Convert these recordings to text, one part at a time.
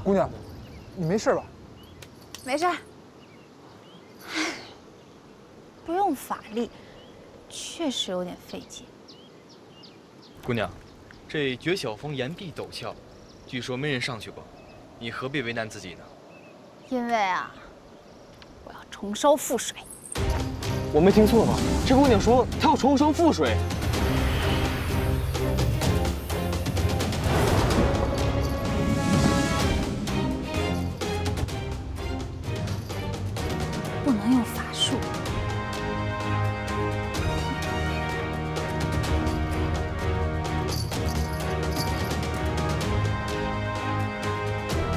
姑娘，你没事吧？没事。唉，不用法力，确实有点费劲。姑娘，这绝晓峰岩壁陡峭，据说没人上去过，你何必为难自己呢？因为啊，我要重烧覆水。我没听错吧？这姑娘说她要重生覆水。 不能用法术。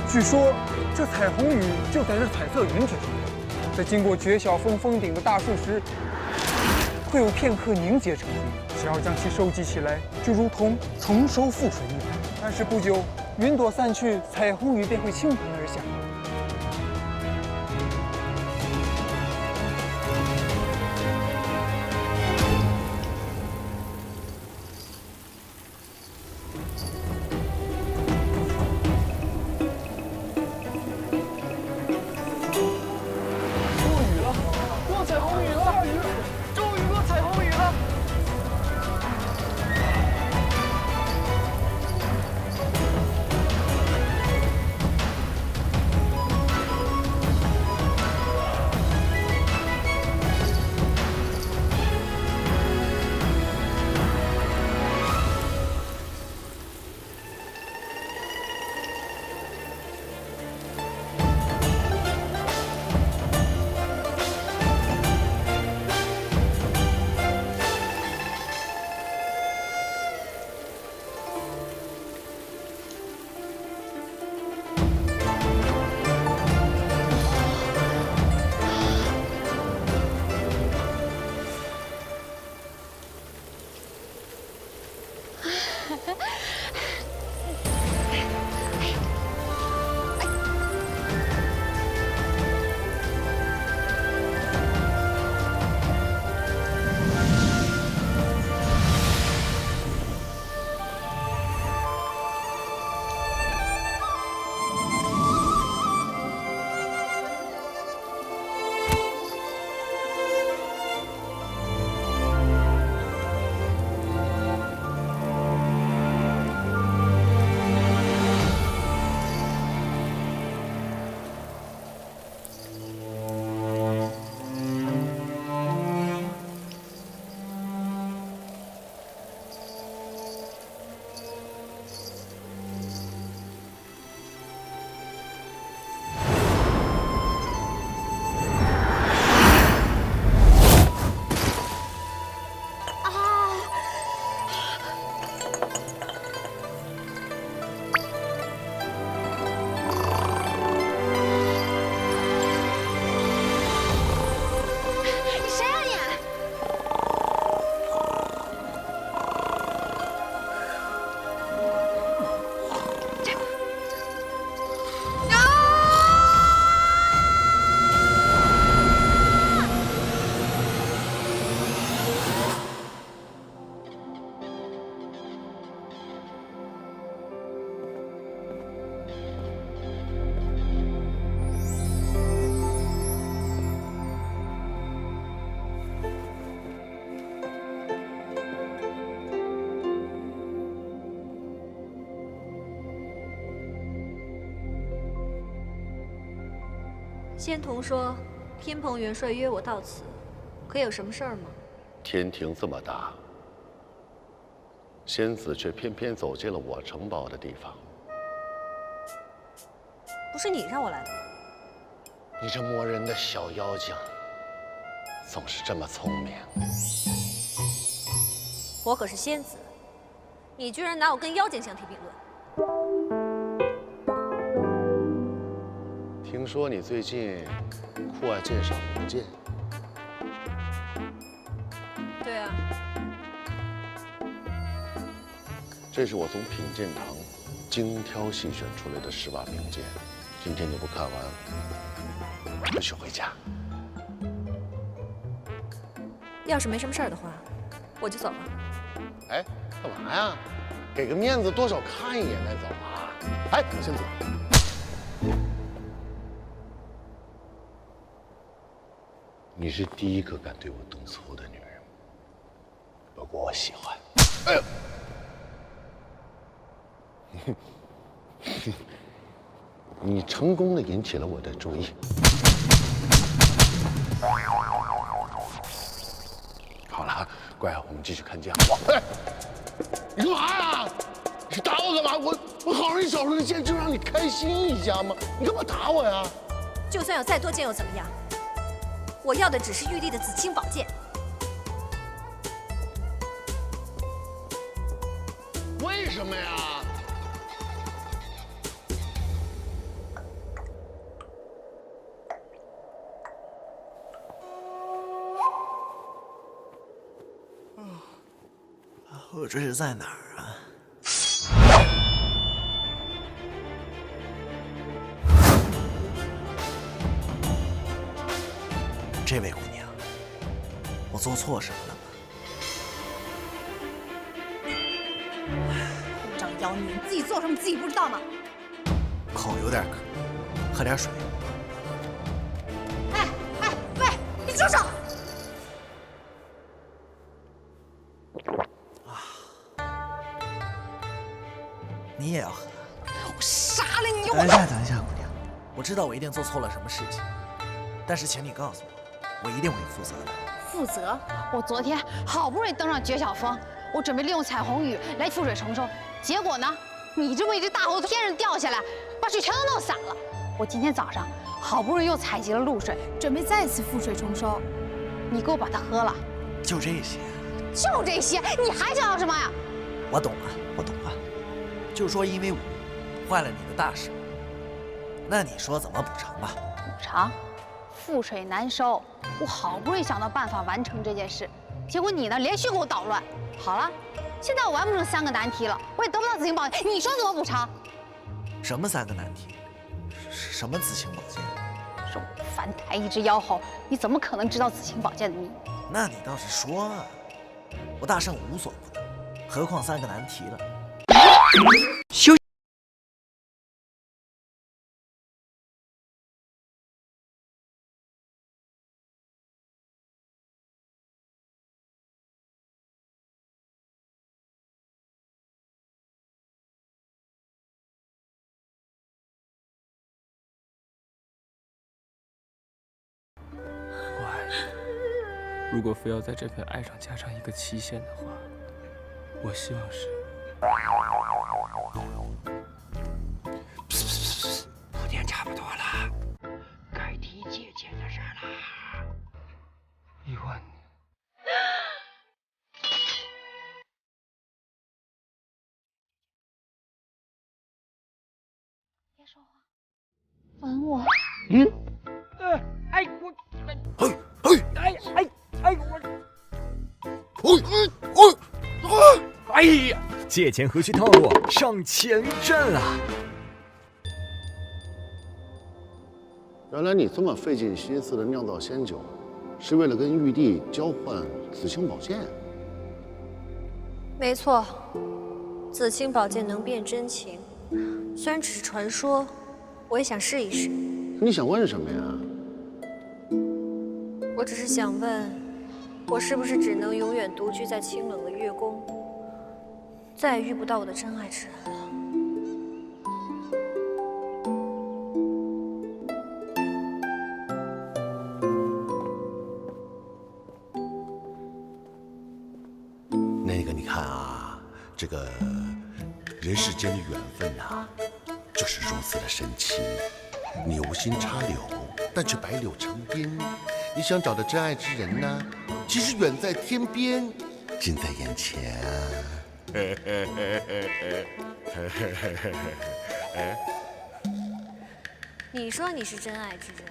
据说这彩虹雨就在这彩色云之中，在经过绝晓峰峰顶的大树时，会有片刻凝结成云。只要将其收集起来，就如同重收覆水一般。但是不久，云朵散去，彩虹雨便会倾盆而下。 仙童说，天蓬元帅约我到此，可有什么事儿吗？天庭这么大，仙子却偏偏走进了我城堡的地方。不是你让我来的吗？你这磨人的小妖精，总是这么聪明。我可是仙子，你居然拿我跟妖精相提并论。 听说你最近酷爱鉴赏名剑，对啊，这是我从品鉴堂精挑细选出来的10把名剑。今天你不看完，不许回家。要是没什么事儿的话，我就走了。哎，干嘛呀？给个面子，多少看一眼再走啊！哎，仙子。你是第一个敢对我动粗的女人，不过我喜欢。哎呦！你成功的引起了我的注意。好了，乖，我们继续看家。哎，你干嘛呀？你打我干嘛？我好容易找出个剑，就让你开心一下嘛。你干嘛打我呀？就算有再多剑又怎么样？我要的只是玉帝的紫青宝剑。为什么呀？我这是在哪儿啊？这位姑娘，我做错什么了吗？护长妖女，你自己做什么自己不知道吗？口有点渴，喝点水。哎，喂，你住手！你也要喝？我杀了你！等一下，等一下，姑娘，我知道我一定做错了什么事情，但是请你告诉我，我一定会负责的。负责？我昨天好不容易登上绝晓峰，我准备利用彩虹雨来覆水重收，结果呢，你这么一只大猴子天上掉下来，把水全都弄洒了。我今天早上好不容易又采集了露水，准备再次覆水重收，你给我把它喝了。就这些？就这些？你还想要什么呀？我懂了，我懂了。就是说，因为我坏了你的大事，那你说怎么补偿吧？补偿？覆水难收，我好不容易想到办法完成这件事，结果你呢，连续给我捣乱。好了，现在我完不成3个难题了，我也得不到紫青宝剑，你说怎么补偿？什么3个难题？什么紫青宝剑？手翻台一只妖猴，你怎么可能知道紫青宝剑的秘密？那你倒是说啊！我大圣无所不能，何况3个难题了。休。如果非要在这份爱上加上一个期限的话，我希望是。铺垫差不多了，该提借钱的事了。1万年。别说话，吻我。哎呀，借钱何须套路，上前阵啊！原来你这么费尽心思的酿造仙酒，是为了跟玉帝交换紫青宝剑？没错，紫青宝剑能辨真情，虽然只是传说，我也想试一试。你想问什么呀？我只是想问，我是不是只能永远独居在清冷的月宫，再也遇不到我的真爱之人了？那个，你看啊，这个人世间的缘分呐，就是如此的神奇，你无心插柳，但却百柳成荫。你想找的真爱之人呢，其实远在天边，近在眼前。你说你是真爱之人，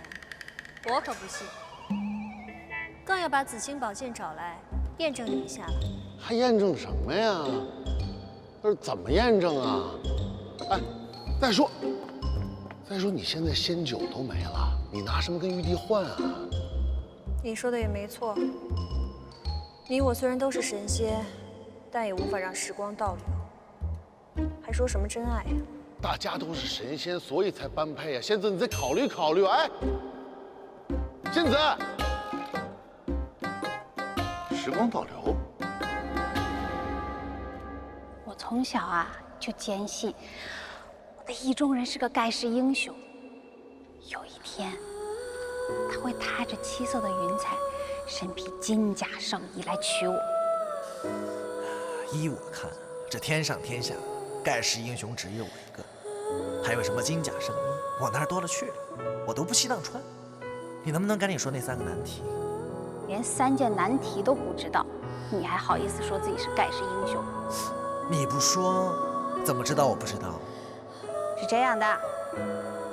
我可不信。更要把紫青宝剑找来验证你一下了。还验证什么呀？这是怎么验证啊？哎，再说，你现在仙酒都没了，你拿什么跟玉帝换啊？你说的也没错，你我虽然都是神仙，但也无法让时光倒流，还说什么真爱呀？大家都是神仙，所以才般配啊！仙子，你再考虑考虑。哎，仙子，时光倒流。我从小啊就坚信我的意中人是个盖世英雄，有一天他会踏着七色的云彩，身披金甲圣衣来娶我。依我看，这天上天下，盖世英雄只有我一个，还有什么金甲圣衣，我那儿多了去了，我都不稀当穿。你能不能赶紧说那3个难题？连3件难题都不知道，你还好意思说自己是盖世英雄？你不说，怎么知道我不知道？是这样的，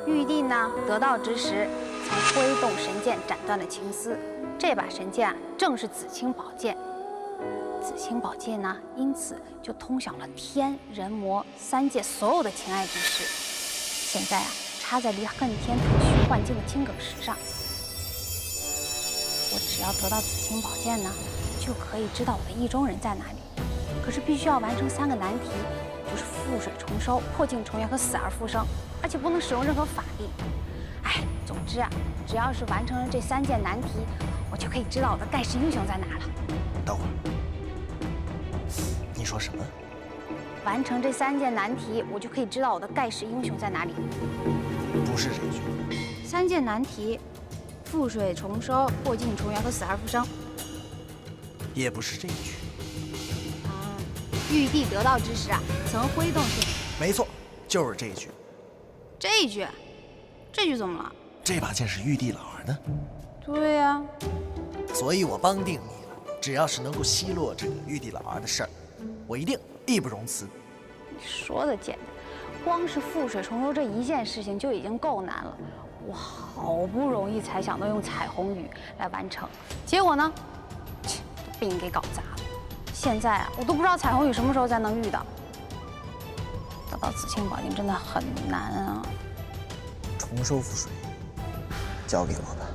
玉帝呢得道之时，曾挥动神剑斩断了青丝，这把神剑啊正是紫青宝剑。紫青宝剑呢，因此就通晓了天人魔3界所有的情爱之事。现在啊，插在离恨天吐虚幻境的青梗石上。我只要得到紫青宝剑呢，就可以知道我的意中人在哪里。可是必须要完成3个难题，就是覆水重收、破镜重圆和死而复生，而且不能使用任何法力。哎，总之啊，只要是完成了这3件难题，我就可以知道我的盖世英雄在哪了。等会儿，你说什么？完成这3件难题，我就可以知道我的盖世英雄在哪里。不是这句。3件难题，覆水重收、破镜重圆和死而复生，也不是这句。玉帝得道之时啊，曾挥动神。没错，就是这句。这一句，这句怎么了？这把剑是玉帝老儿的。对呀。所以我帮定你了，只要是能够奚落这个玉帝老儿的事儿，我一定义不容辞。你说的简单，光是覆水重收这一件事情就已经够难了。我好不容易才想到用彩虹雨来完成，结果呢，被你给搞砸了。现在啊，我都不知道彩虹雨什么时候才能遇到。得到紫青宝剑真的很难啊！重收覆水，交给我吧。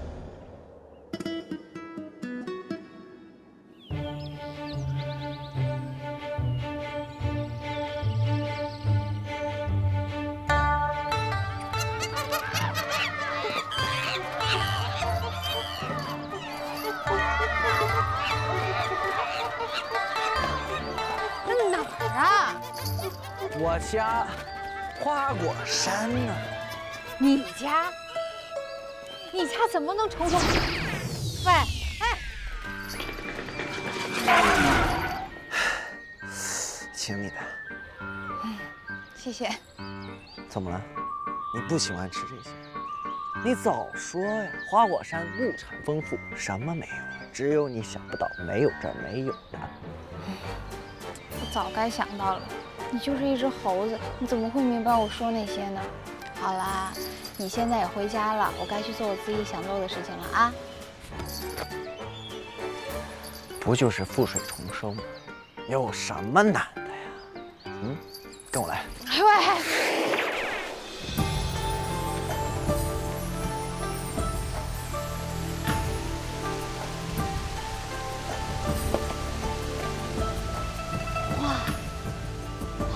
我家花果山呢？你家？你家怎么能重收？喂，哎，请你的。谢谢。怎么了？你不喜欢吃这些？你早说呀！花果山物产丰富，什么没有？只有你想不到，没有这儿没有的。我早该想到了。你就是一只猴子，你怎么会明白我说那些呢？好啦，你现在也回家了，我该去做我自己想做的事情了啊。不就是覆水重收吗？有什么难的呀？跟我来。喂。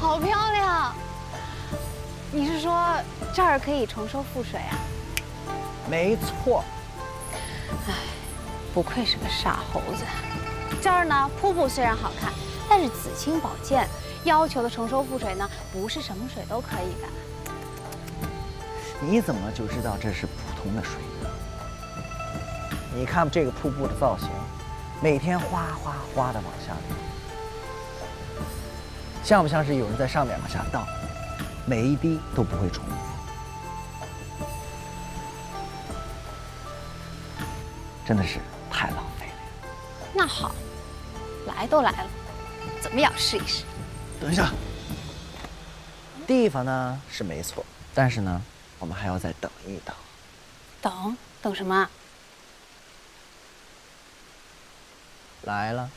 好漂亮！你是说这儿可以重收覆水啊？没错。唉，不愧是个傻猴子。这儿呢，瀑布虽然好看，但是紫青宝剑要求的重收覆水呢，不是什么水都可以的。你怎么就知道这是普通的水呢？你看这个瀑布的造型，每天哗哗哗的往下流。像不像是有人在上面往下倒，每一滴都不会重复？真的是太浪费了。那好，来都来了，怎么也要试一试。等一下，地方呢是没错，但是呢，我们还要再等一等。等什么？来了。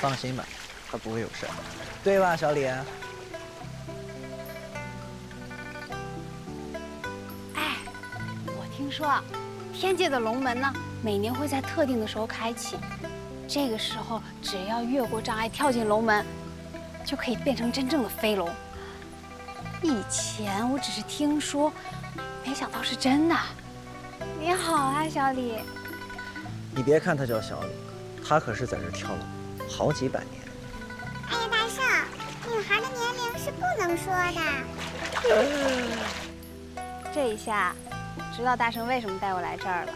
放心吧，他不会有事儿，对吧，小李？哎，我听说啊，天界的龙门呢，每年会在特定的时候开启。这个时候，只要越过障碍跳进龙门，就可以变成真正的飞龙。以前我只是听说，没想到是真的。你好啊，小李。你别看他叫小李，他可是在这跳了好几百年。哎呀，大圣，女孩的年龄是不能说的。这一下，知道大圣为什么带我来这儿了。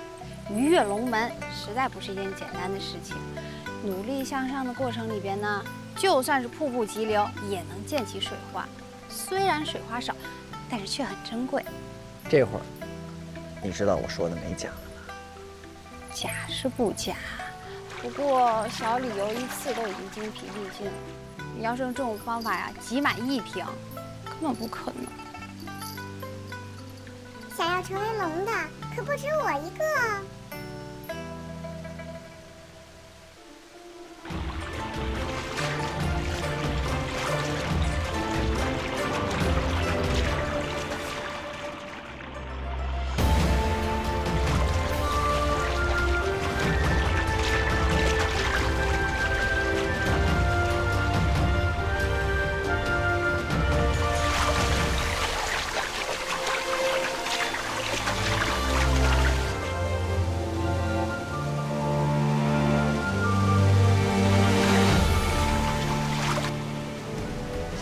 逾越龙门实在不是一件简单的事情，努力向上的过程里边呢，就算是瀑布急流，也能溅起水花。虽然水花少，但是却很珍贵。这会儿，你知道我说的没假了吧？假是不假，不过小李游一次都已经精疲力尽了。你要是用这种方法呀，挤满1瓶，根本不可能。想要成为龙的，可不止我一个哦。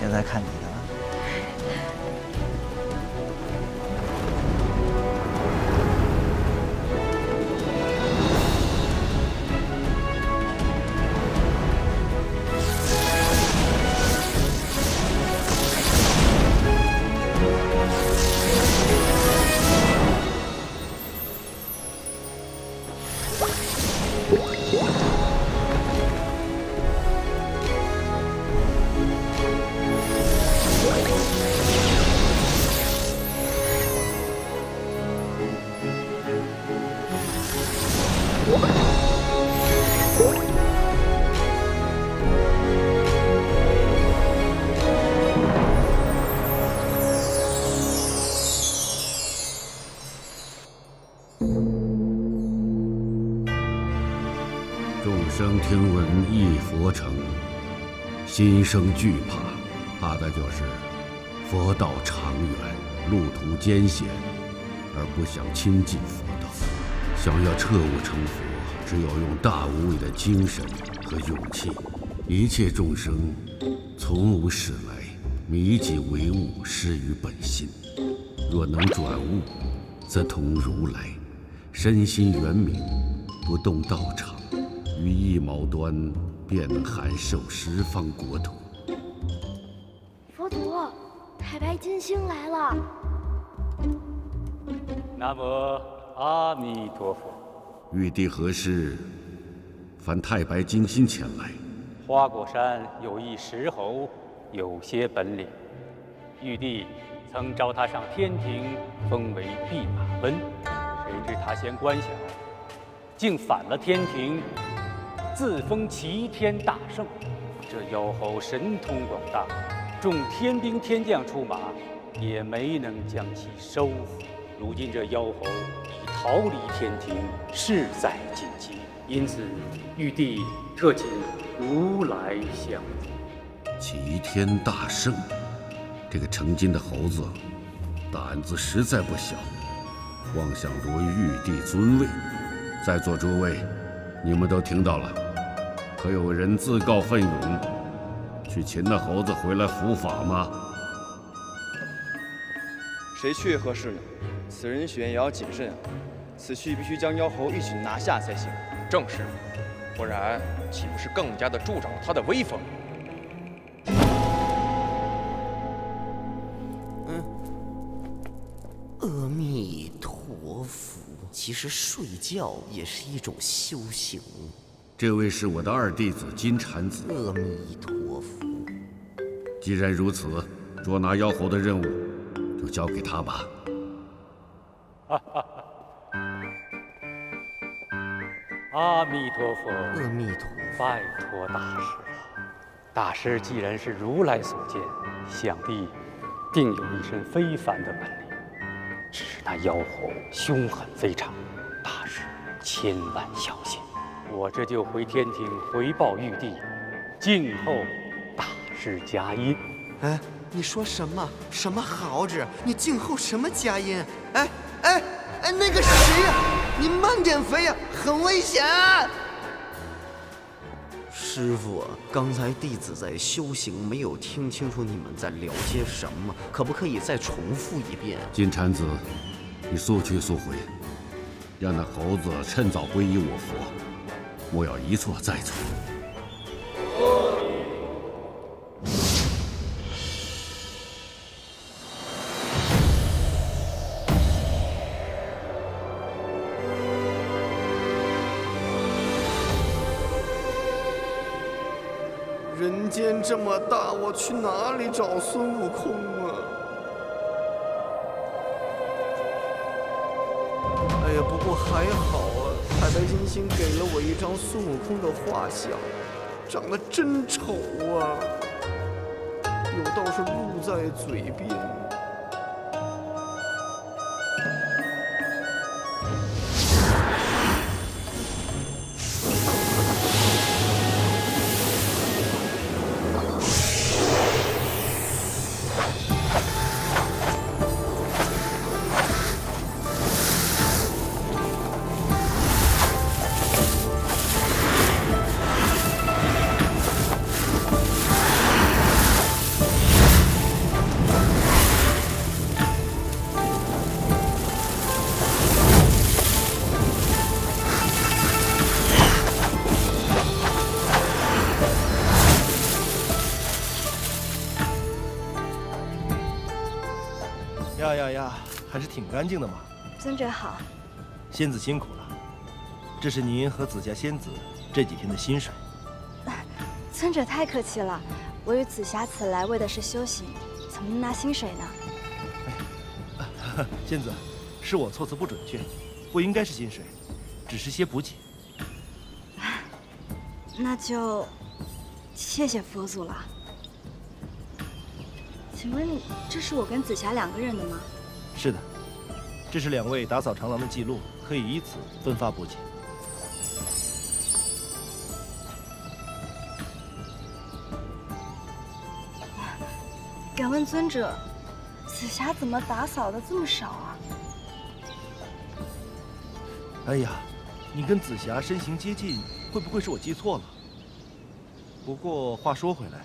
现在看你的了。众生听闻一佛成，心生惧怕，怕的就是佛道长远，路途艰险，而不想亲近佛道。想要彻悟成佛，只有用大无畏的精神和勇气。一切众生从无始来，迷己为悟，失于本心。若能转悟，则同如来，身心圆明，不动道场，于一毛端，便能含受十方国土。佛陀，太白金星来了。南无阿弥陀佛。玉帝何事？凡太白金星前来。花果山有一石猴，有些本领。玉帝曾召他上天庭，封为弼马温。谁知他嫌官小，竟反了天庭，自封齐天大圣。这妖猴神通广大，众天兵天将出马，也没能将其收服。如今这妖猴已逃离天庭，势在紧急，因此玉帝特请如来相助。齐天大圣，这个成精的猴子，胆子实在不小，妄想夺玉帝尊位。在座诸位，你们都听到了，可有人自告奋勇去擒那猴子回来伏法吗？谁去也合适呢？此人选也要谨慎啊！此去必须将妖猴一举拿下才行。正是，不然岂不是更加的助长了他的威风？阿弥陀佛，其实睡觉也是一种修行。这位是我的二弟子金蝉子。阿弥陀佛。既然如此，捉拿妖猴的任务就交给他吧。阿弥陀佛，阿弥陀佛，拜托大师了。大师既然是如来所见，想必定有一身非凡的本领。只是那妖猴凶狠非常，大师千万小心。我这就回天庭回报玉帝，静候大师佳音。哎，你说什么？什么豪子？你静候什么佳音？哎，那个谁呀？你慢点飞呀，很危险。师傅，刚才弟子在修行，没有听清楚你们在聊些什么，可不可以再重复一遍？金蝉子，你速去速回，让那猴子趁早皈依我佛，莫要一错再错。人间这么大，我去哪里找孙悟空啊？哎呀，不过还好啊，太白金星给了我一张孙悟空的画像，长得真丑啊，有道是路在嘴边。呀，还是挺干净的嘛。尊者好。仙子辛苦了，这是您和紫霞仙子这几天的薪水。尊者太客气了，我与紫霞此来为的是修行，怎么能拿薪水呢？仙子，是我措辞不准确，不应该是薪水，只是些补给。那就谢谢佛祖了。请问这是我跟紫霞2个人的吗？是的，这是2位打扫长廊的记录，可以依此分发补给。敢问尊者，紫霞怎么打扫的这么少啊？哎呀，你跟紫霞身形接近，会不会是我记错了？不过话说回来，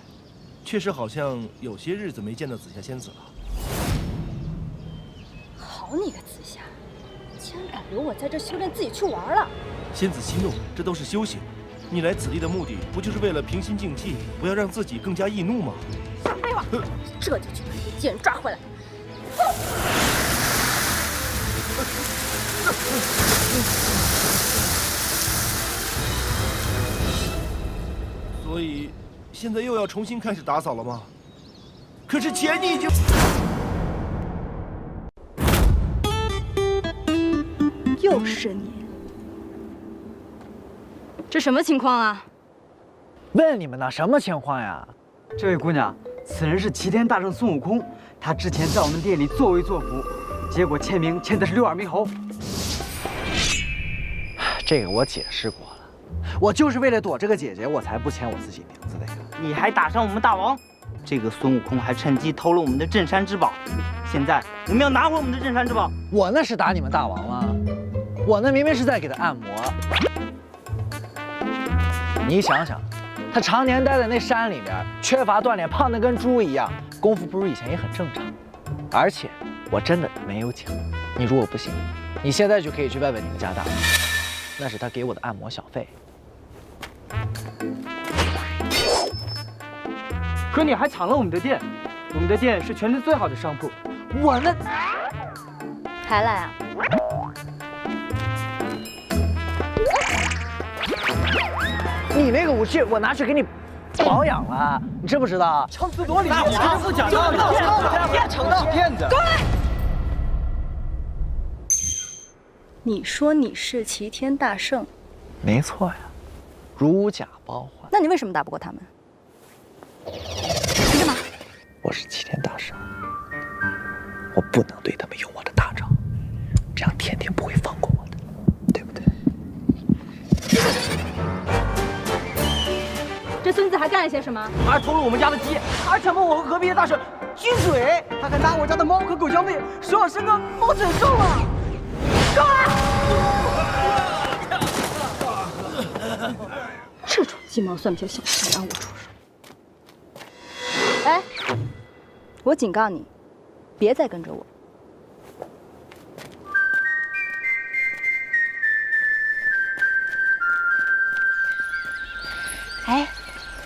确实好像有些日子没见到紫霞仙子了。好你个紫霞，竟然敢留我在这修炼，自己去玩了！仙子息怒，这都是修行。你来此地的目的，不就是为了平心静气，不要让自己更加易怒吗？少废话！这就去把这贱人抓回来！所以，现在又要重新开始打扫了吗？可是钱你已经……又是你！这什么情况啊？问你们呢，什么情况呀？这位姑娘，此人是齐天大圣孙悟空，他之前在我们店里作威作福，结果签名签的是6耳猕猴。这个我解释过了，我就是为了躲这个姐姐，我才不签我自己名字的呀。你还打伤我们大王，这个孙悟空还趁机偷了我们的镇山之宝，现在我们要拿回我们的镇山之宝。我那是打你们大王吗？我那明明是在给他按摩。你想想，他常年待在那山里面，缺乏锻炼，胖得跟猪一样，功夫不如以前也很正常。而且我真的没有钱，你如果不信，你现在就可以去问问你们家大王，那是他给我的按摩小费。可你还抢了我们的店，我们的店是全镇最好的商铺。我那还来啊？你那个武器我拿去给你保养了，你知不知道？强词夺理！那我不讲道理，骗子，骗子！你说你是齐天大圣？没错呀，如假包换。那你为什么打不过他们？你干嘛？我是齐天大圣，我不能对他们用我的大招，这样天天不会放过我的，对不对？这孙子还干了些什么？他还偷了我们家的鸡，他还强迫我和隔壁的大婶亲嘴，他还拿我家的猫和狗交配，说我生个猫整兽了。够了！这种鸡毛蒜皮的小事让我出手。哎，我警告你，别再跟着我。哎，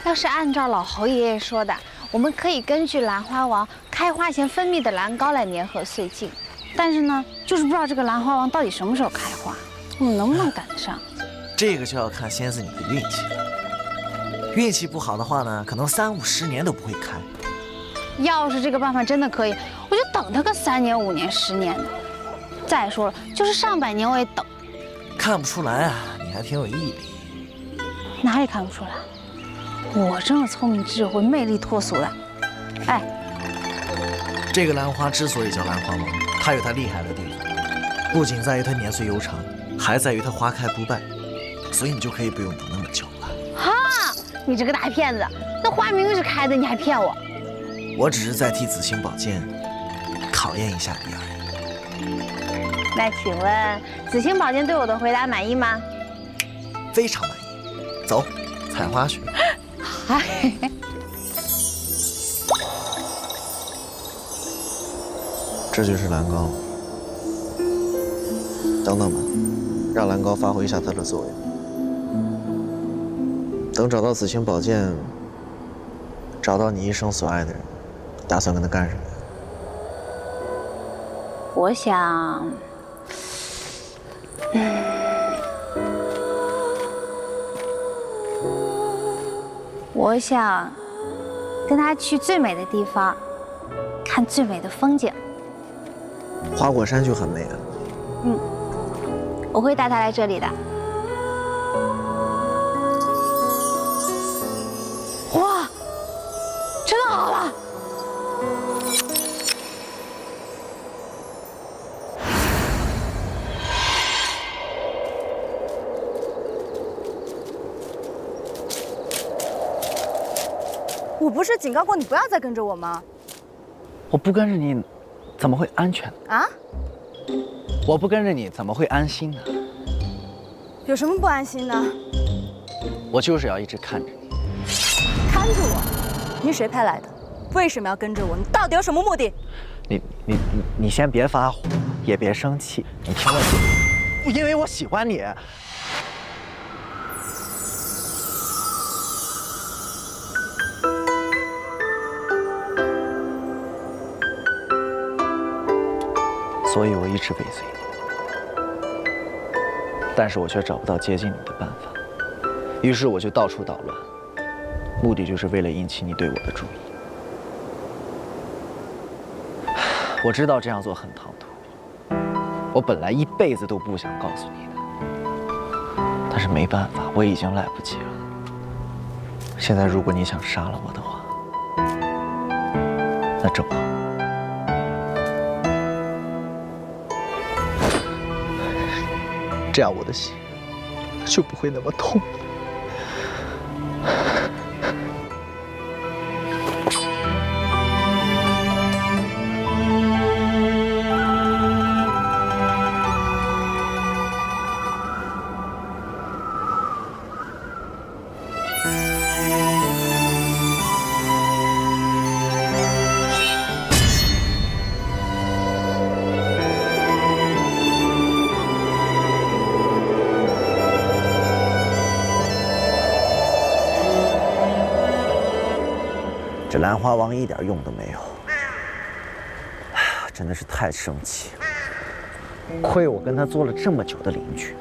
要是按照老侯爷爷说的，我们可以根据兰花王开花前分泌的兰膏来粘合岁镜，但是呢，就是不知道这个兰花王到底什么时候开花，我们能不能赶得上？这个就要看仙子你的运气了。运气不好的话呢，可能30、50年都不会开。要是这个办法真的可以，我就等他个3年、5年、10年的。再说了，就是上百年我也等。看不出来啊，你还挺有毅力。哪里看不出来？我这么聪明、智慧、魅力脱俗的。哎，这个兰花之所以叫兰花王，它有它厉害的地方，不仅在于它年岁悠长，还在于它花开不败，所以你就可以不用等那么久了。哈，你这个大骗子！那花明明是开的，你还骗我？我只是在替紫青宝剑考验一下你而已。那请问紫青宝剑对我的回答满意吗？非常满意。走，采花去。这就是兰膏。等等吧，让兰膏发挥一下它的作用。等找到紫青宝剑，找到你一生所爱的人，打算跟他干什么？我想，我想跟他去最美的地方，看最美的风景。花果山就很美啊。嗯，我会带他来这里的。哇，真的好了！我不是警告过你不要再跟着我吗？我不跟着你，怎么会安全呢？啊？我不跟着你，怎么会安心呢？有什么不安心的？我就是要一直看着你。看着我？你谁派来的？为什么要跟着我？你到底有什么目的？你先别发火，也别生气，你听我说，因为我喜欢你。所以我一直尾随你，但是我却找不到接近你的办法，于是我就到处捣乱，目的就是为了引起你对我的注意。我知道这样做很唐突，我本来一辈子都不想告诉你的，但是没办法，我已经来不及了。现在如果你想杀了我的话，那正好。这样我的心就不会那么痛。这兰花王一点用都没有，真的是太生气了。亏我跟他做了这么久的邻居，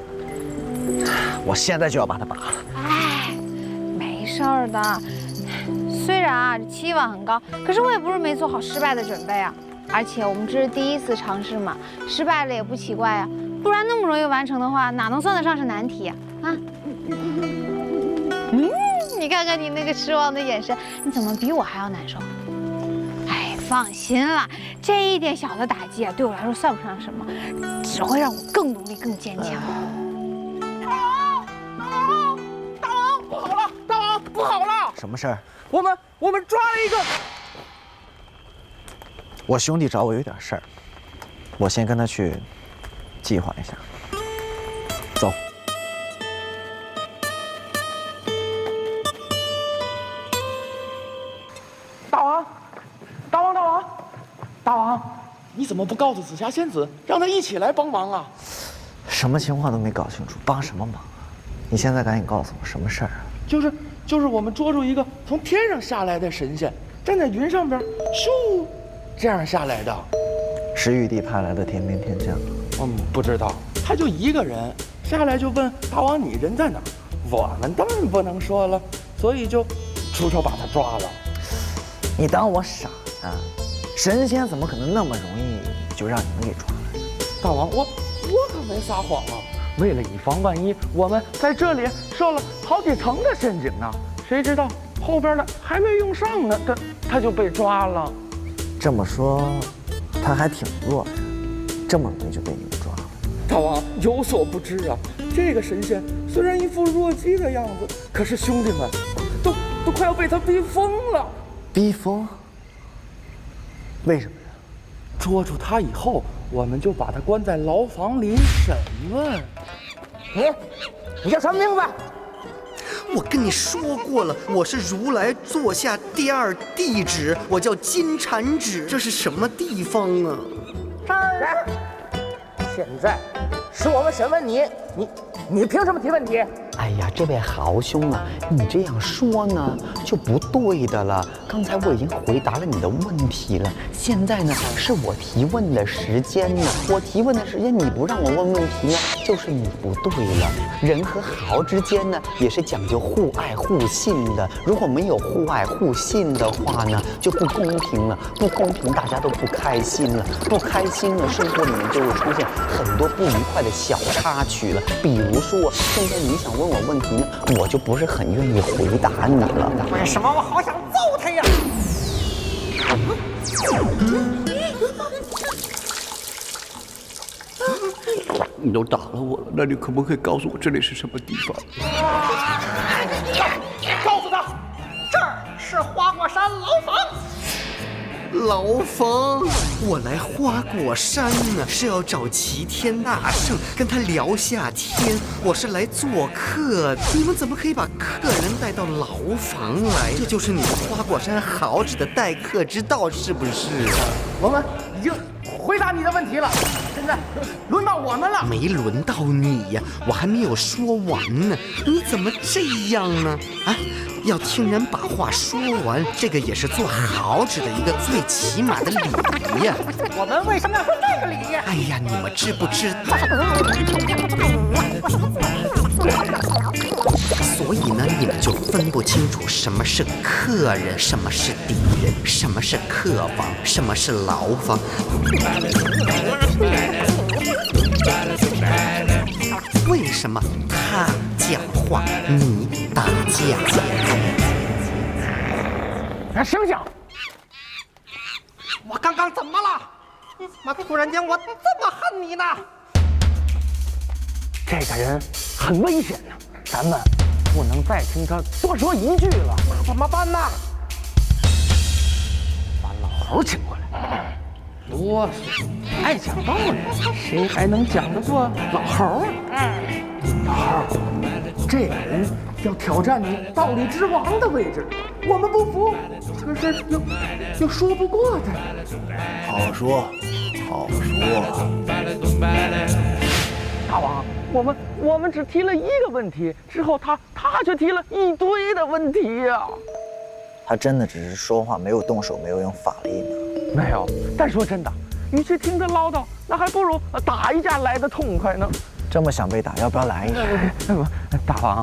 我现在就要把他拔了。哎，没事儿的。虽然啊，这期望很高，可是我也不是没做好失败的准备啊。而且我们这是第一次尝试嘛，失败了也不奇怪呀。不然那么容易完成的话，哪能算得上是难题啊？啊？你你看看你那个失望的眼神，你怎么比我还要难受？哎，放心啦，这一点小的打击啊，对我来说算不上什么，只会让我更努力、更坚强。大王，不好了！大王，不好了！什么事儿？我们抓了一个。我兄弟找我有点事儿，我先跟他去计划一下。走。大王，你怎么不告诉紫霞仙子，让她一起来帮忙啊？什么情况都没搞清楚，帮什么忙？你现在赶紧告诉我什么事儿啊？就是我们捉住一个从天上下来的神仙，站在云上边，咻，这样下来的。是玉帝派来的天兵天将？不知道，他就一个人下来就问大王你人在哪儿？我们当然不能说了，所以就出手把他抓了。你当我傻啊？神仙怎么可能那么容易就让你们给抓了？大王，我可没撒谎啊！为了以防万一，我们在这里设了好几层的陷阱呢。谁知道后边的还没用上呢，他就被抓了。这么说，他还挺弱的，这么容易就被你们抓了。大王有所不知啊，这个神仙虽然一副弱鸡的样子，可是兄弟们都快要被他逼疯了。逼疯？为什么呀？捉住他以后，我们就把他关在牢房里审问。你叫什么名字？我跟你说过了，我是如来座下第二弟子，我叫金蝉子。这是什么地方啊？来，现在是我们审问你，你凭什么提问题？哎呀，这位豪兄啊，你这样说呢就不对的了。刚才我已经回答了你的问题了，现在呢是我提问的时间呢。我提问的时间你不让我问问题呢，就是你不对了。人和豪之间呢也是讲究互爱互信的，如果没有互爱互信的话呢，就不公平了。不公平，大家都不开心了，不开心了，生活里面就会出现很多不愉快的小插曲了。比如说，现在你想问我问题呢，我就不是很愿意回答你了。为什么我好想揍他呀？你都打了我了，那你可不可以告诉我这里是什么地方？告诉他，这儿是花果山牢房。牢房，我来花果山呢，是要找齐天大圣，跟他聊下天。我是来做客的，你们怎么可以把客人带到牢房来？这就是你们花果山豪子的待客之道，是不是？我们已经回答你的问题了，现在轮到我们了。没轮到你呀，我还没有说完呢，你怎么这样呢？啊！要听人把话说完，这个也是做豪子的一个最起码的礼仪呀。我们为什么要说这个礼仪？哎呀，你们知不知道？所以呢，你们就分不清楚什么是客人，什么是敌人，什么是客房，什么是牢房。为什么他讲话，你打架？醒醒！我刚刚怎么了？你怎么突然间我这么恨你呢？这个人很危险呢，咱们不能再听他多说一句了。那怎么办呢？把老猴请过来。啰嗦，爱讲道理，谁还能讲得过老猴啊？老猴，这个人要挑战你道理之王的位置，我们不服，可是又说不过他。好说，好说。大王，我们只提了一个问题，之后他却提了一堆的问题呀。他真的只是说话，没有动手，没有用法力吗？没有。但说真的，与其听他唠叨，那还不如打一架来得痛快呢。这么想被打，要不要来一下？大王，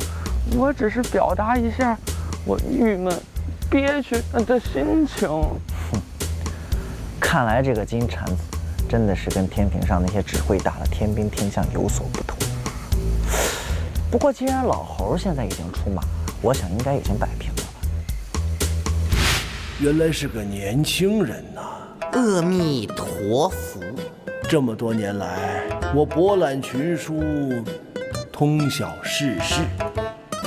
我只是表达一下我郁闷、憋屈的心情。看来这个金蝉子真的是跟天庭上那些只会打的天兵天将有所不同。不过既然老猴现在已经出马，我想应该已经摆平了吧。原来是个年轻人呐！阿弥陀佛。这么多年来，我博览群书，通晓世事，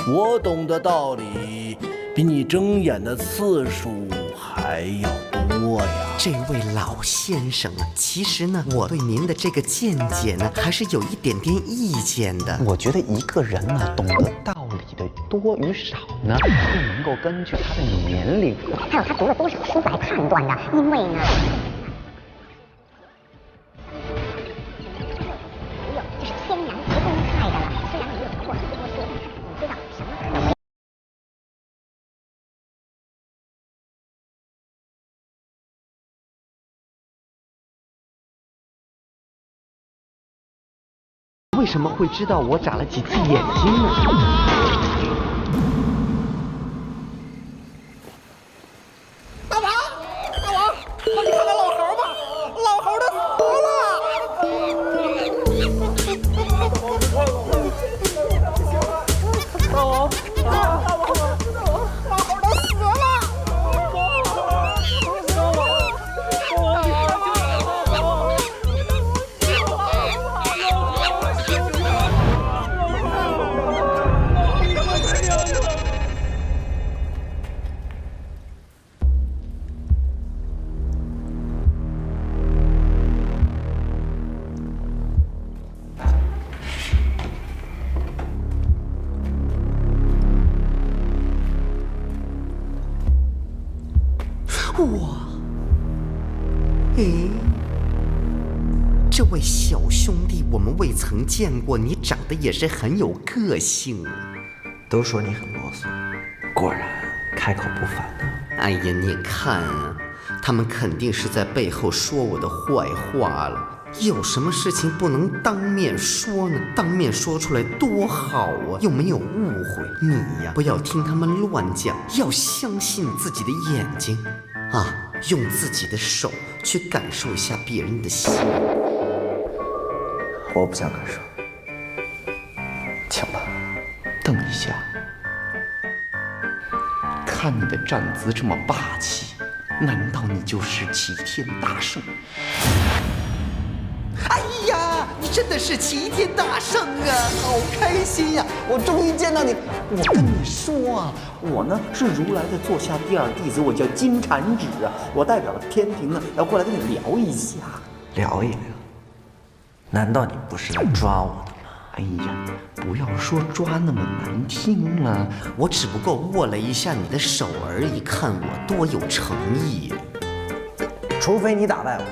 我懂的道理比你睁眼的次数还要多呀。这位老先生啊，其实呢，我对您的这个见解呢，还是有一点点意见的。我觉得一个人呢，懂得道理的多与少呢，不能够根据他的年龄，还有他读了多少书来判断的。因为呢，这是天然不公开的了。虽然没有过多说，你知道什么可为？为什么会知道我长了几次眼睛呢？大王，大王，快去看看老猴吧，老猴他死了。大王，大王，老猴他死了。哇，诶，这位小兄弟，我们未曾见过，你长得也是很有个性。都说你很啰嗦，果然开口不反呢。哎呀，你看啊，他们肯定是在背后说我的坏话了。有什么事情不能当面说呢？当面说出来多好啊，又没有误会。你呀，不要听他们乱讲，要相信自己的眼睛啊，用自己的手去感受一下别人的心。我不想感受，请吧。等一下，看你的站姿这么霸气，难道你就是齐天大圣？哎呀，你真的是齐天大圣啊！好开心呀，我终于见到你。我跟你说啊，我呢是如来的座下第二弟子，我叫金蝉子啊，我代表了天庭呢，要过来跟你聊一下。聊一聊？难道你不是来抓我的吗？哎呀，不要说抓那么难听了，我只不过握了一下你的手而已，看我多有诚意。除非你打败我，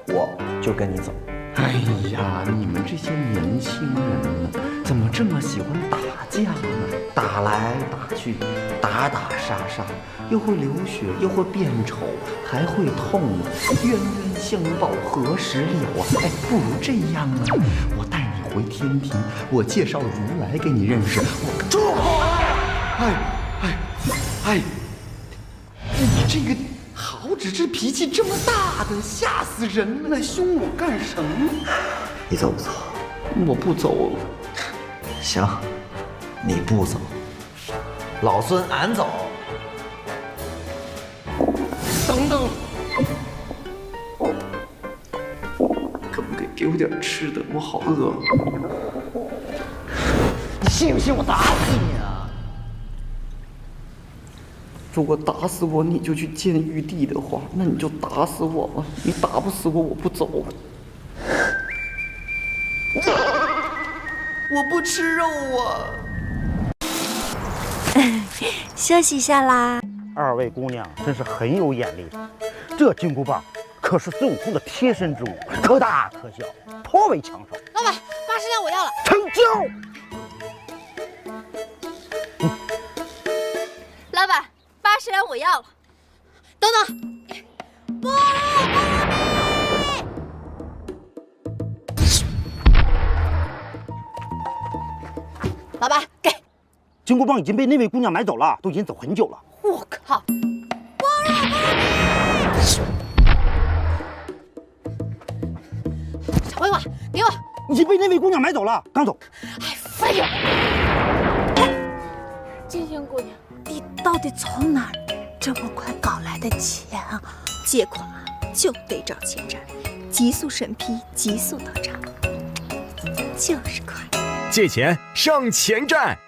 我就跟你走。哎呀，你们这些年轻人呢，怎么这么喜欢打架呢？打来打去，打打杀杀，又会流血，又会变丑，还会痛，冤冤相报何时了啊？哎，不如这样啊，我带你回天庭，我介绍如来给你认识。我住口！哎，你这个好只是脾气这么大的，吓死人了！凶我干什么？你走不走？我不走。行，你不走，老孙俺走。等等，可不可以给我点吃的？我好饿。你信不信我打死你啊？如果打死我你就去见玉帝的话，那你就打死我吧。你打不死我，我不走。我不吃肉啊！休息一下啦。二位姑娘真是很有眼力，这金箍棒可是孙悟空的贴身之物，可大可小，颇为抢手。老板，80两我要了。成交。老板，80两我要了。等等，菠萝老板，给。金箍棒已经被那位姑娘买走了，都已经走很久了。我靠！小灰瓜，给我！已经被那位姑娘买走了，刚走。哎，废话！金星姑娘，你到底从哪儿这么快搞来的钱啊？借款啊，就得找前站，急速审批，急速到账，就是快。借钱上前站。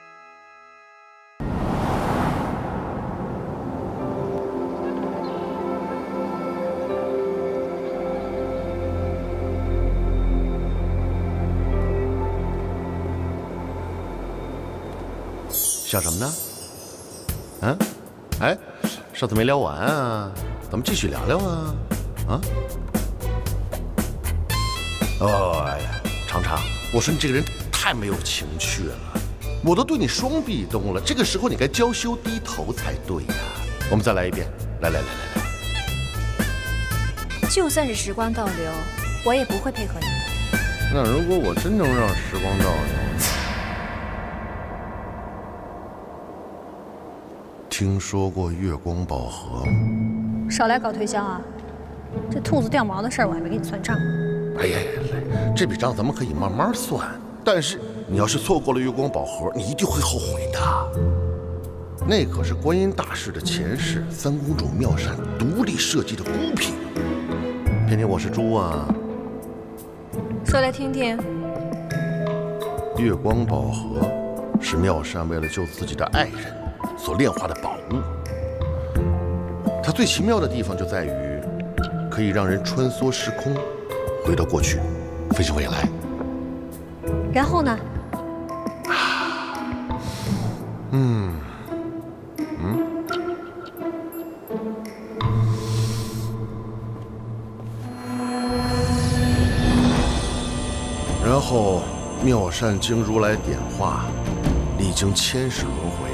想什么呢？嗯，哎，上次没聊完啊，咱们继续聊聊啊！啊？哦，哎呀，常常，我说你这个人太没有情趣了，我都对你双臂动了，这个时候你该娇羞低头才对呀。我们再来一遍，来。就算是时光倒流，我也不会配合你的。那如果我真能让时光倒流？听说过月光宝盒？少来搞推销啊！这兔子掉毛的事儿我还没给你算账。哎呀，这笔账咱们可以慢慢算，但是你要是错过了月光宝盒，你一定会后悔的。那可是观音大士的前世三公主妙善独立设计的孤品。偏偏我是猪啊！说来听听。月光宝盒是妙善为了救自己的爱人所炼化的宝物，它最奇妙的地方就在于，可以让人穿梭时空，回到过去，飞向未来。然后呢？然后妙善经如来点化，历经千世轮回，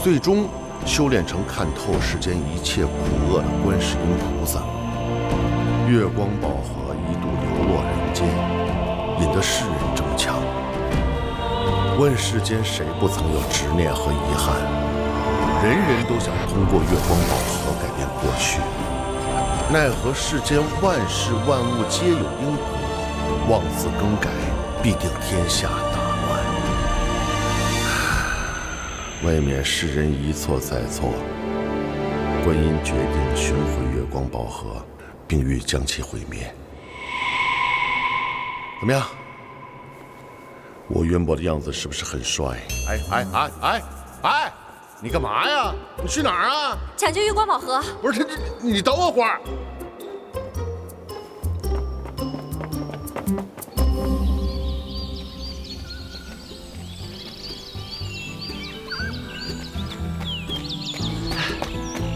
最终修炼成看透世间一切苦恶的观世音菩萨。月光宝盒一度流落人间，引得世人争抢。问世间谁不曾有执念和遗憾？人人都想通过月光宝盒改变过去，奈何世间万事万物皆有因果，妄自更改，必定天下大乱。未免世人一错再错，观音决定寻回月光宝盒，并欲将其毁灭。怎么样？我渊博的样子是不是很帅？哎，你干嘛呀？你去哪儿啊？抢救月光宝盒。不是，你等我会儿。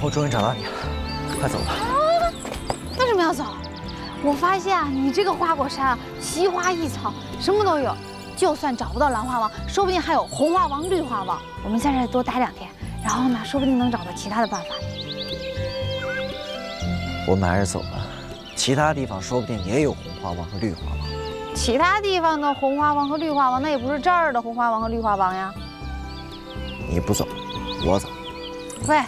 我终于找到你了，快走吧。为什么要走？我发现啊，你这个花果山啊，奇花异草，什么都有。就算找不到蓝花王，说不定还有红花王、绿花王。我们在这儿多待2天，然后呢，说不定能找到其他的办法。我们还是走吧，其他地方说不定也有红花王和绿花王。其他地方的红花王和绿花王，那也不是这儿的红花王和绿花王呀。你不走，我走。喂，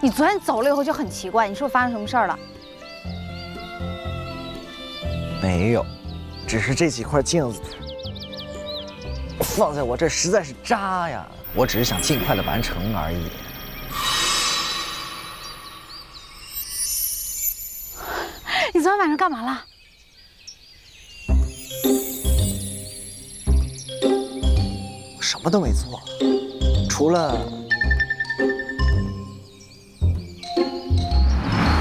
你昨天走了以后就很奇怪，你是不是发生什么事儿了？没有，只是这几块镜子放在我这实在是渣呀，我只是想尽快的完成而已。你昨天晚上干嘛了？我什么都没做，除了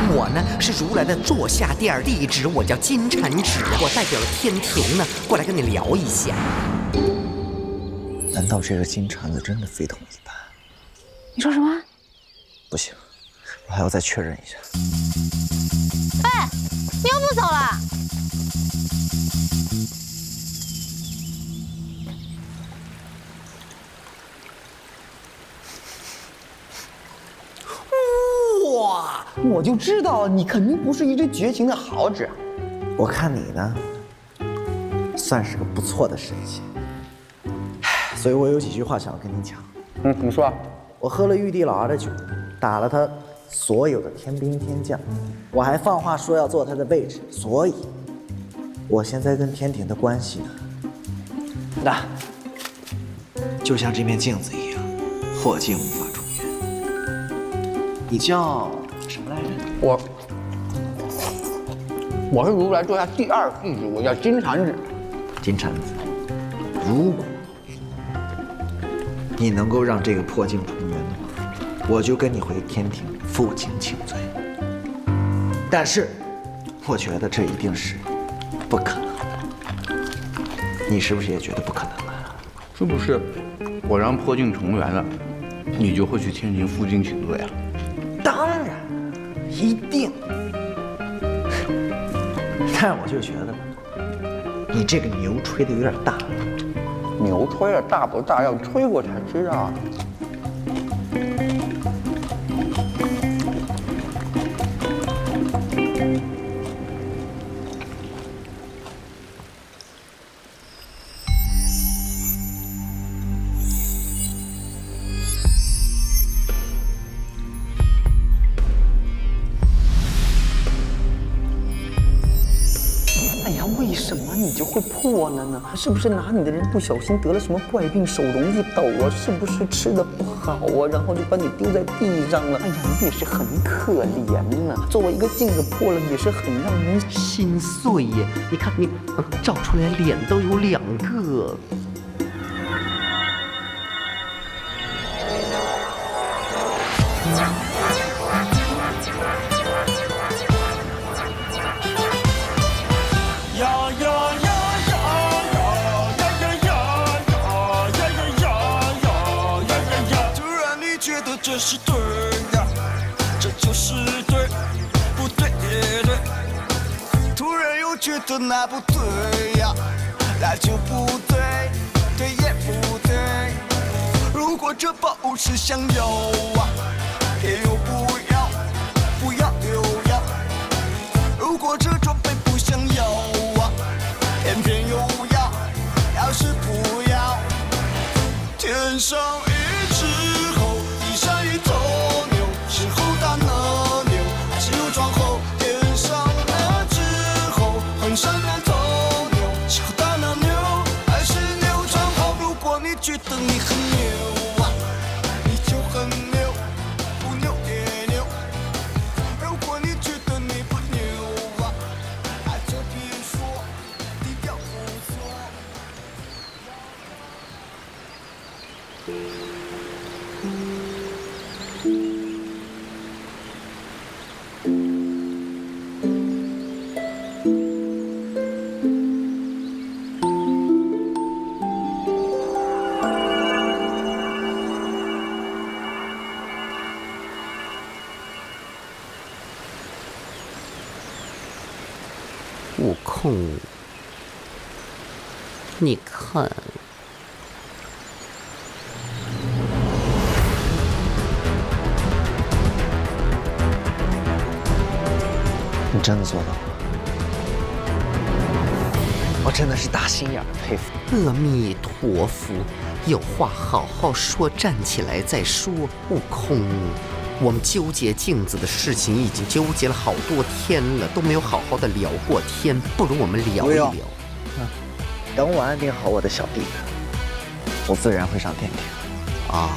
我呢是如来的座下第二弟子，我叫金蝉子，我代表了天庭呢，过来跟你聊一下。难道这个金蝉子真的非同一般？你说什么？不行，我还要再确认一下。哎，你又不走了？哇！我就知道你肯定不是一只绝情的好纸。我看你呢，算是个不错的神仙。所以我有几句话想要跟你讲。你说。我喝了玉帝老儿的酒，打了他所有的天兵天将，我还放话说要坐他的位置，所以，我现在跟天庭的关系呢，那就像这面镜子一样，破镜无法重圆。你叫什么来着？我是如来座下第二弟子，我叫金蝉子。金蝉子，如果你能够让这个破镜重圆的话，我就跟你回天庭负荆请罪。但是，我觉得这一定是不可能的。你是不是也觉得不可能啊？是不是？我让破镜重圆了，你就会去天庭负荆请罪啊？当然，一定。但我就觉得，你这个牛吹的有点大了。牛吹的大不大，要吹过才知道。为什么你就会破了呢？是不是拿你的人不小心得了什么怪病，手容易抖啊？是不是吃的不好啊？然后就把你丢在地上了？哎呀，你也是很可怜呐！作为一个镜子破了，也是很让人心碎耶。你看你照出来脸都有2个。这是对呀，这就是对，不对也对。突然又觉得那不对呀，那就不对，对也不对。如果这不是想要啊，偏又不要，不要又要。如果这装备不想要啊，偏偏又要，要是不要，天上一只猴。山一头牛，是猴大那牛，还是牛撞猴？天上那只猴，很善良头牛，是猴大那牛，还是牛撞猴？如果你觉得你很牛啊，你就很牛，不牛也牛。如果你觉得你不牛啊，那就别说，低调不错。悟空，你看，你真的做到了，我真的是大心眼佩服。阿弥陀佛，有话好好说，站起来再说。悟空，我们纠结镜子的事情已经纠结了好多天了，都没有好好的聊过天，不如我们聊一聊。等我安定好我的小弟弟，我自然会上天庭。啊，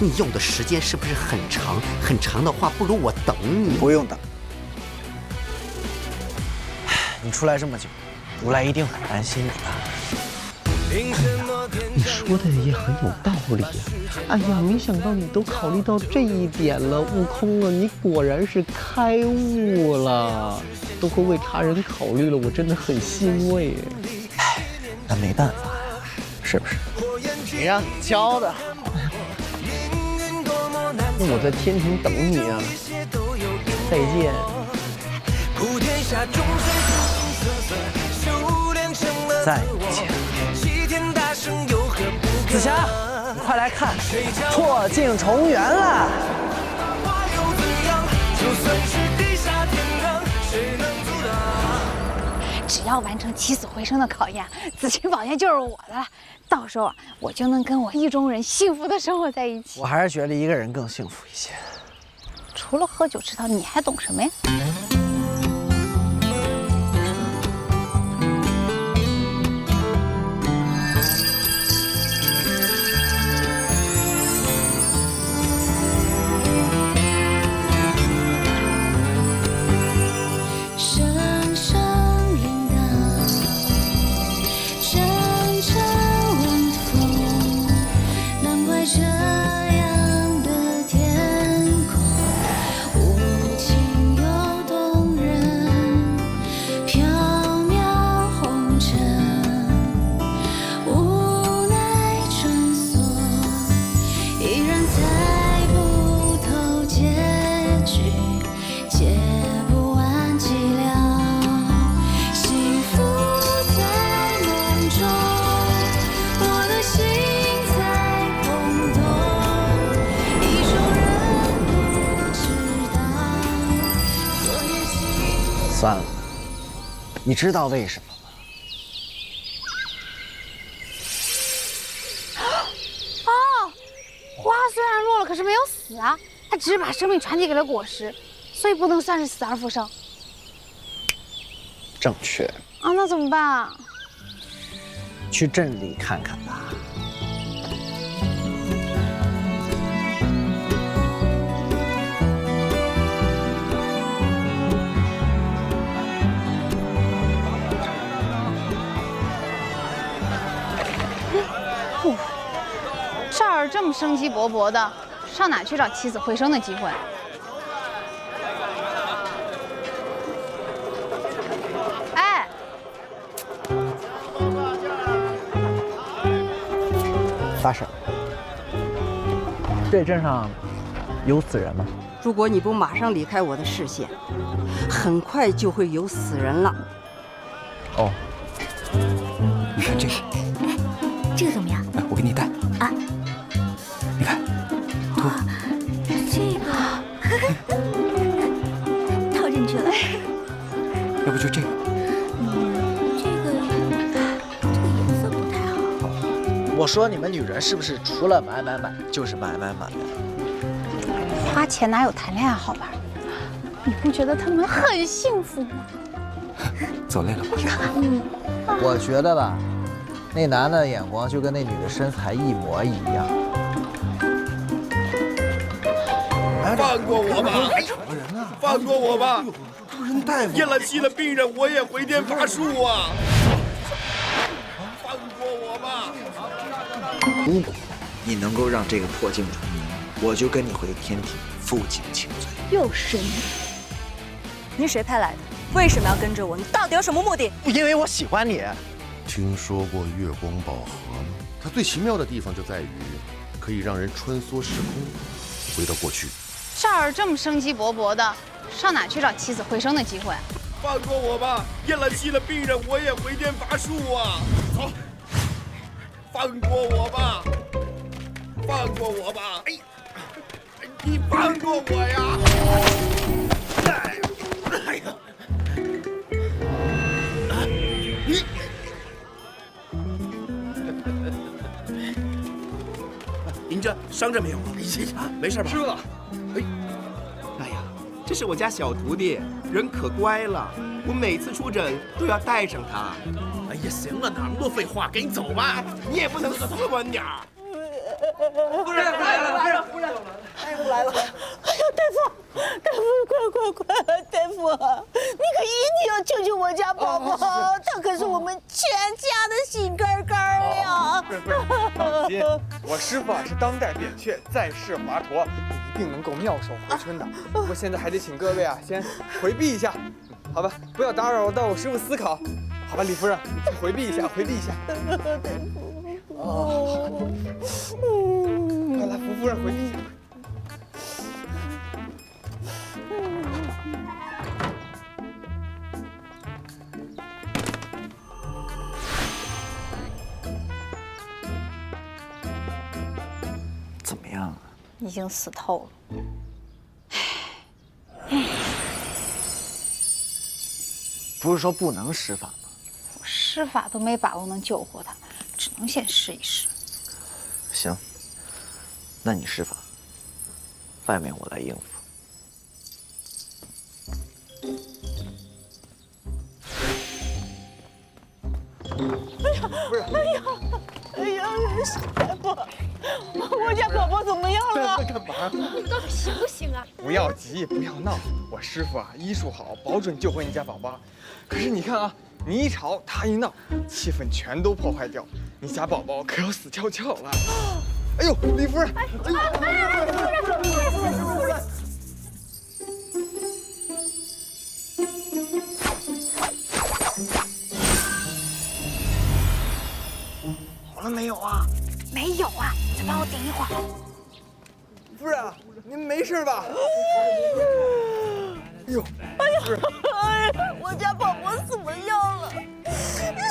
你用的时间是不是很长？很长的话，不如我等你。不用等。你出来这么久，如来一定很担心你的。你说的也很有道理呀！哎呀，没想到你都考虑到这一点了，悟空啊，你果然是开悟了，都会为他人考虑了，我真的很欣慰。哎，那没办法呀，是不是？谁让你教的？那我在天庭等你啊！再见。再见。紫霞，你快来看，破镜重圆了！只要完成起死回生的考验，紫金宝剑就是我的了。到时候我就能跟我意中人幸福的生活在一起。我还是觉得一个人更幸福一些。除了喝酒吃桃，你还懂什么呀？算了，你知道为什么吗？哦，花虽然落了，可是没有死啊，它只是把生命传递给了果实，所以不能算是死而复生。正确。啊，那怎么办啊？去镇里看看吧。少儿这么生机勃勃的，上哪去找起死回生的机会？哎，大婶，这镇上有死人吗？如果你不马上离开我的视线，很快就会有死人了。哦，你看这个，这个怎么样？来，我给你带。啊，你看，哇，这个套进去了。要不就这个。这个颜色不太好。我说你们女人是不是除了买就是买？花钱哪有谈恋爱好玩？你不觉得他们很幸福吗？走累了吧？我觉得吧，那男的眼光就跟那女的身材一模一样。放过我吧！放过我吧！验了气的病人，我也回天乏术啊！放过我吧！如果你能够让这个破镜重圆，我就跟你回天庭负荆请罪。又是你！你谁派来的？为什么要跟着我？你到底有什么目的？因为我喜欢你。听说过月光宝盒吗？它最奇妙的地方就在于可以让人穿梭时空，回到过去。少儿这么生机勃勃的，上哪去找起死回生的机会？放过我吧！验了气的病人，我也回天乏术啊！走，放过我吧！放过我吧！哎，你放过我呀！哎呀！你。您这伤着没有啊？没事吧？师傅，哎呀，这是我家小徒弟，人可乖了，我每次出诊都要带上他。哎呀，行了，哪么多废话，赶紧走吧。你也不能斯文点儿。夫人来了，夫人，大夫来了。哎呀，大夫，快，大夫，你可一定要救救我家宝宝，他可是我们全家的心肝肝呀！不是，放心，我师傅是当代扁鹊，在世华佗，一定能够妙手回春的。不过现在还得请各位啊，先回避一下，好吧？不要打扰到我师傅思考，好吧？李夫人，回避一下。哦，快来，福夫人回避一下。怎么样啊？已经死透了。不是说不能施法吗？我施法都没把握能救活他，只能先试一试。行，那你施法，外面我来应付。哎呀，大夫，我家宝宝怎么样了？在干嘛？你们到底行不行啊？不要急，不要闹，我师傅啊医术好，保准救回你家宝宝。可是你看啊，你一吵他一闹，气氛全都破坏掉，你家宝宝可要死翘翘了。哎呦，李夫人！夫人！好了没有啊？没有啊，再帮我顶一会儿。夫人，您没事吧？哎呦，夫人，哎呀，我家宝宝怎么样了？是不是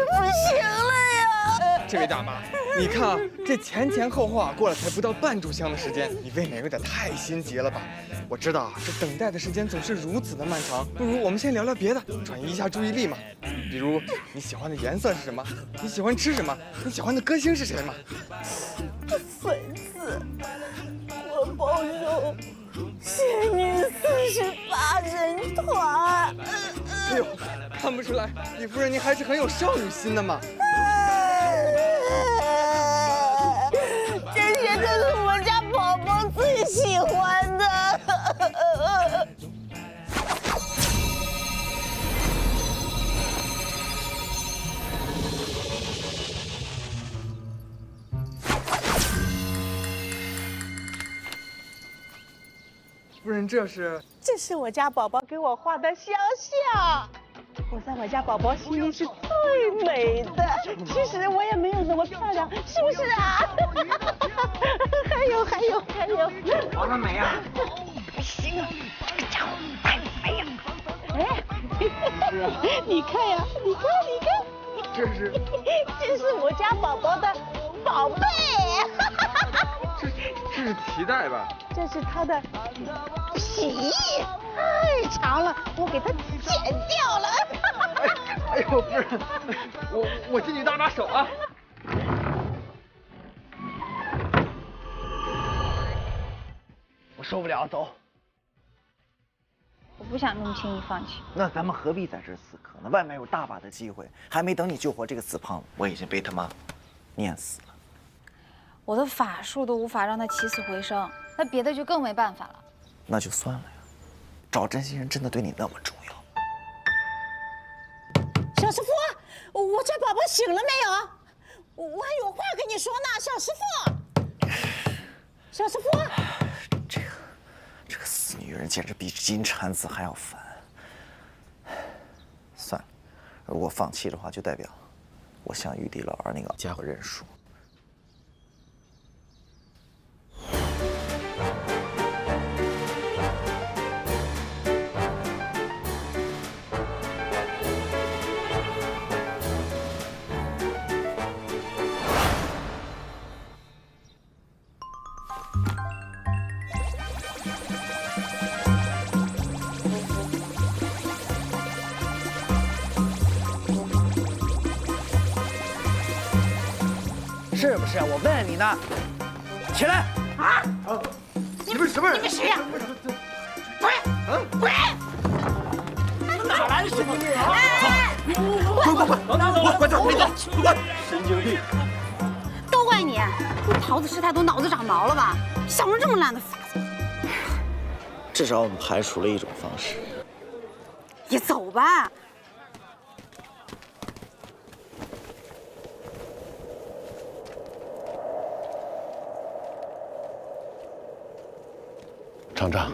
不行了呀？这位大妈，你看啊，这前后后啊过了才不到半炷香的时间，你未免有点太心急了吧？我知道啊，这等待的时间总是如此的漫长，不如我们先聊聊别的，转移一下注意力嘛。比如你喜欢的颜色是什么？你喜欢吃什么？你喜欢的歌星是谁嘛？粉丝，我报仇，仙女48人团。哎呦，看不出来，李夫人您还是很有少女心的嘛。这些都是我家宝宝最喜欢的。夫人，这是我家宝宝给我画的肖像。我在我家宝宝心里是最美的，其实我也没有那么漂亮，是不是啊？还有，画的美啊！不行啊，这个家伙太美了。哎，你看呀，你看，这是我家宝宝的宝贝。这是脐带吧？这是他的皮，太长了，我给他剪掉了。哎呦，夫人，我替你搭把手啊。我受不了，走。我不想那么轻易放弃。那咱们何必在这死磕呢？外面有大把的机会，还没等你救活这个死胖子，我已经被他妈念死了。我的法术都无法让他起死回生，那别的就更没办法了。那就算了呀，找真心人真的对你那么重要？小师傅，我家宝宝醒了没有？我还有话跟你说呢，小师傅。小师傅，这个死女人简直比金蝉子还要烦。算了，如果放弃的话，就代表我向玉帝老儿那个家伙认输。是不是？我问你呢，起来！啊！你们什么人？你们谁呀？滚！滚！哪来的神经病啊！滚！神经病！都怪你！你桃子师太都脑子长毛了吧？想出这么烂的法子！至少我们排除了一种方式。你走吧。厂长，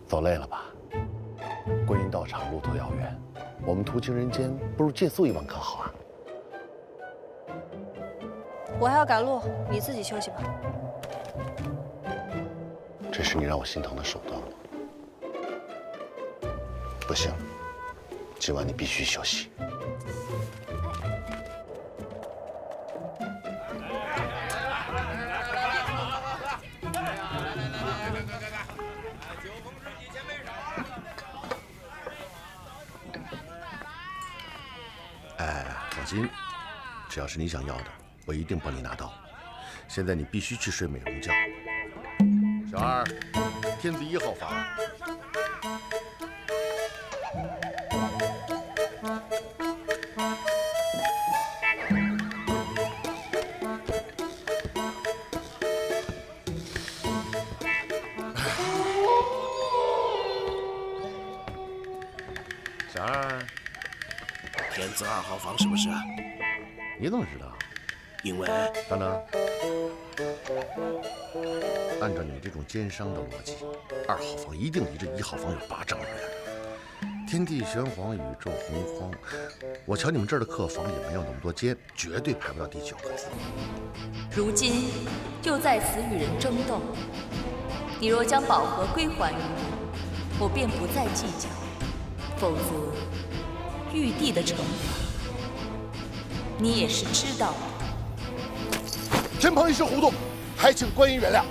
走累了吧？观音道场路途遥远，我们途经人间，不如借宿一晚可好啊？我还要赶路，你自己休息吧。这是你让我心疼的手段吗？不行，今晚你必须休息。放心，只要是你想要的，我一定帮你拿到。现在你必须去睡美容觉。小二，天子1号房。小二。天子2号房是不是？你怎么知道？因为等等，按照你这种奸商的逻辑，2号房一定离这1号房有8丈远。天地玄黄，宇宙洪荒，我瞧你们这儿的客房也没有那么多间，绝对排不到第9个字。如今就在此与人争斗，你若将宝盒归还于我，我便不再计较；否则，玉帝的惩罚你也是知道的。天蓬一时糊涂，还请观音原谅。